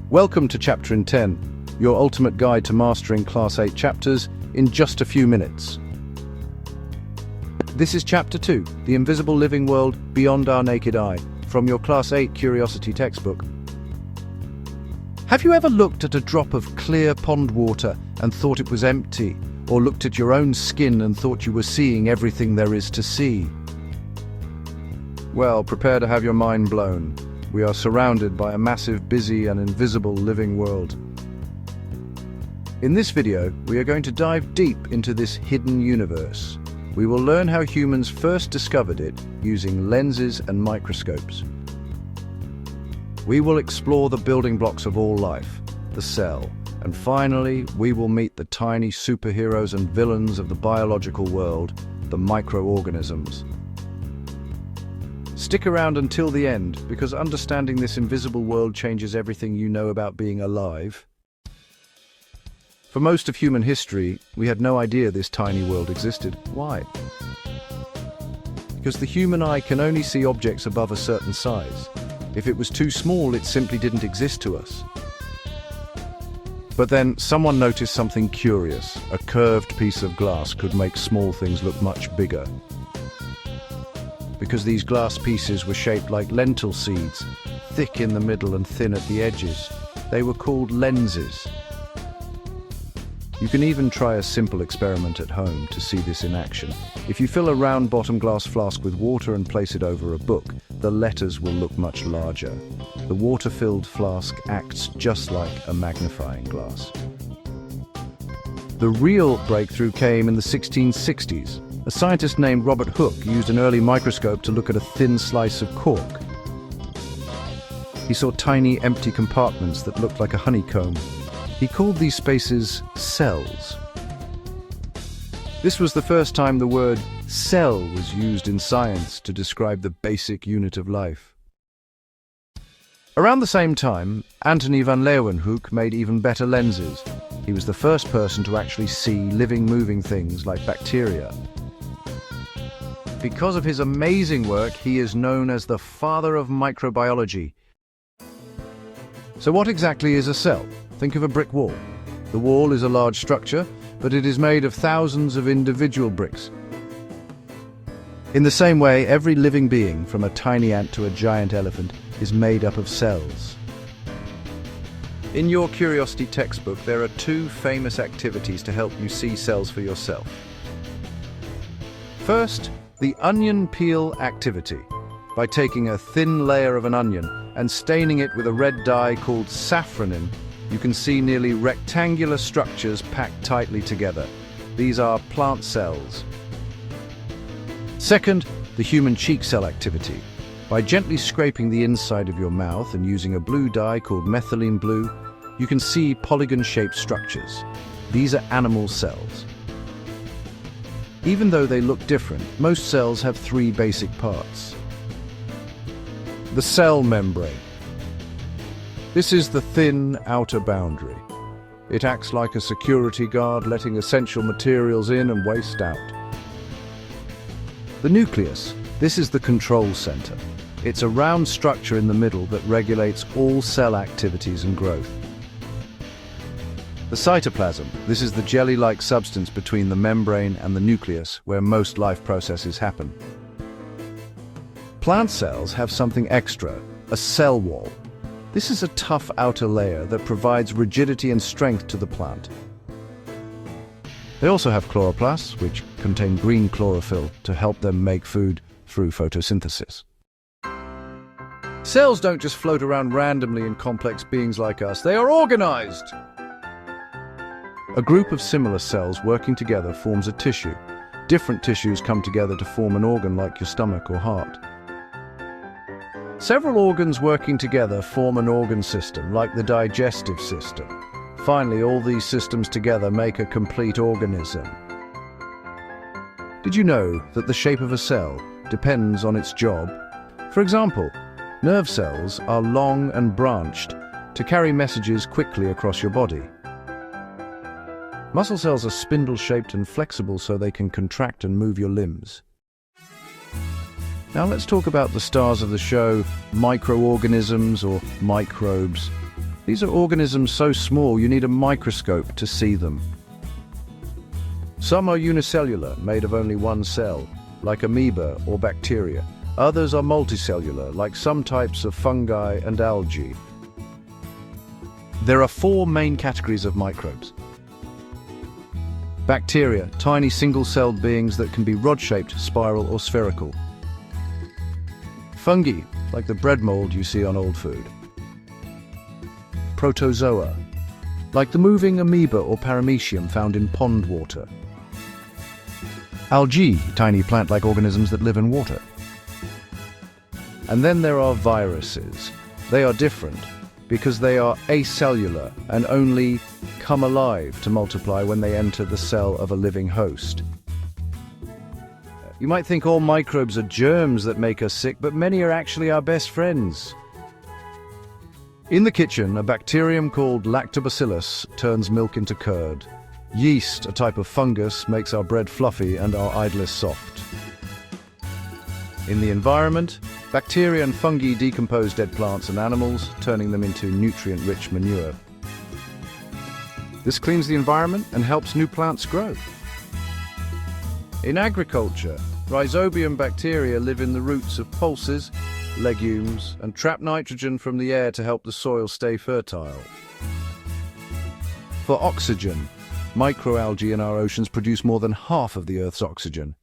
Welcome to Chapter in 10, your ultimate guide to mastering Class 8 chapters in just a few minutes. This is Chapter 2, The Invisible Living World Beyond Our Naked Eye, from your Class 8 Curiosity textbook. Have you ever looked at a drop of clear pond water and thought it was empty, or looked at your own skin and thought you were seeing everything there is to see? Well, prepare to have your mind blown. We are surrounded by a massive, busy and invisible living world. In this video, we are going to dive deep into this hidden universe. We will learn how humans first discovered it using lenses and microscopes. We will explore the building blocks of all life, the cell, and finally, we will meet the tiny superheroes and villains of the biological world, the microorganisms. Stick around until the end, because understanding this invisible world changes everything you know about being alive. For most of human history, we had no idea this tiny world existed. Why? Because the human eye can only see objects above a certain size. If it was too small, it simply didn't exist to us. But then someone noticed something curious. A curved piece of glass could make small things look much bigger. Because these glass pieces were shaped like lentil seeds, thick in the middle and thin at the edges. They were called lenses. You can even try a simple experiment at home to see this in action. If you fill a round bottom glass flask with water and place it over a book, the letters will look much larger. The water-filled flask acts just like a magnifying glass. The real breakthrough came in the 1660s. A scientist named Robert Hooke used an early microscope to look at a thin slice of cork. He saw tiny empty compartments that looked like a honeycomb. He called these spaces cells. This was the first time the word cell was used in science to describe the basic unit of life. Around the same time, Antony van Leeuwenhoek made even better lenses. He was the first person to actually see living, moving things like bacteria. Because of his amazing work, he is known as the father of microbiology. So what exactly is a cell? Think of a brick wall. The wall is a large structure, but it is made of thousands of individual bricks. In the same way, every living being, from a tiny ant to a giant elephant, is made up of cells. In your Curiosity textbook, there are two famous activities to help you see cells for yourself. First, the onion peel activity. By taking a thin layer of an onion and staining it with a red dye called safranin, you can see nearly rectangular structures packed tightly together. These are plant cells. Second, the human cheek cell activity. By gently scraping the inside of your mouth and using a blue dye called methylene blue, you can see polygon-shaped structures. These are animal cells. Even though they look different, most cells have three basic parts. The cell membrane. This is the thin outer boundary. It acts like a security guard, letting essential materials in and waste out. The nucleus. This is the control center. It's a round structure in the middle that regulates all cell activities and growth. The cytoplasm. This is the jelly-like substance between the membrane and the nucleus, where most life processes happen. Plant cells have something extra, a cell wall. This is a tough outer layer that provides rigidity and strength to the plant. They also have chloroplasts, which contain green chlorophyll to help them make food through photosynthesis. Cells don't just float around randomly in complex beings like us, they are organized! A group of similar cells working together forms a tissue. Different tissues come together to form an organ like your stomach or heart. Several organs working together form an organ system, like the digestive system. Finally, all these systems together make a complete organism. Did you know that the shape of a cell depends on its job? For example, nerve cells are long and branched to carry messages quickly across your body. Muscle cells are spindle-shaped and flexible so they can contract and move your limbs. Now let's talk about the stars of the show, microorganisms or microbes. These are organisms so small you need a microscope to see them. Some are unicellular, made of only one cell, like amoeba or bacteria. Others are multicellular, like some types of fungi and algae. There are 4 main categories of microbes. Bacteria, tiny single-celled beings that can be rod-shaped, spiral or spherical. Fungi, like the bread mold you see on old food. Protozoa, like the moving amoeba or paramecium found in pond water. Algae, tiny plant-like organisms that live in water. And then there are viruses. They are different because they are acellular and only come alive to multiply when they enter the cell of a living host. You might think all microbes are germs that make us sick, but many are actually our best friends. In the kitchen, a bacterium called Lactobacillus turns milk into curd. Yeast, a type of fungus, makes our bread fluffy and our idlers soft. In the environment, bacteria and fungi decompose dead plants and animals, turning them into nutrient-rich manure. This cleans the environment and helps new plants grow. In agriculture, rhizobium bacteria live in the roots of pulses, legumes, and trap nitrogen from the air to help the soil stay fertile. For oxygen, microalgae in our oceans produce more than half of the Earth's oxygen.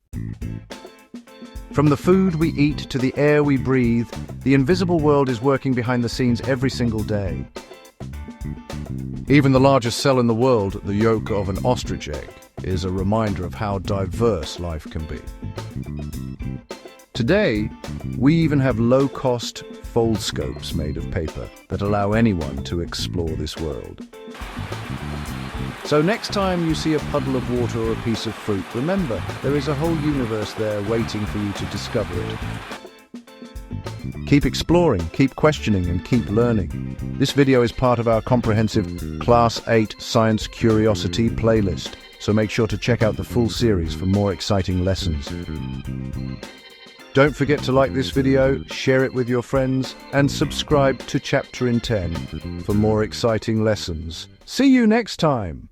From the food we eat to the air we breathe, the invisible world is working behind the scenes every single day. Even the largest cell in the world, the yolk of an ostrich egg, is a reminder of how diverse life can be. Today, we even have low-cost foldscopes made of paper that allow anyone to explore this world. So next time you see a puddle of water or a piece of fruit, remember, there is a whole universe there waiting for you to discover it. Keep exploring, keep questioning, and keep learning. This video is part of our comprehensive Class 8 Science Curiosity playlist, so make sure to check out the full series for more exciting lessons. Don't forget to like this video, share it with your friends, and subscribe to Chapter in 10 for more exciting lessons. See you next time!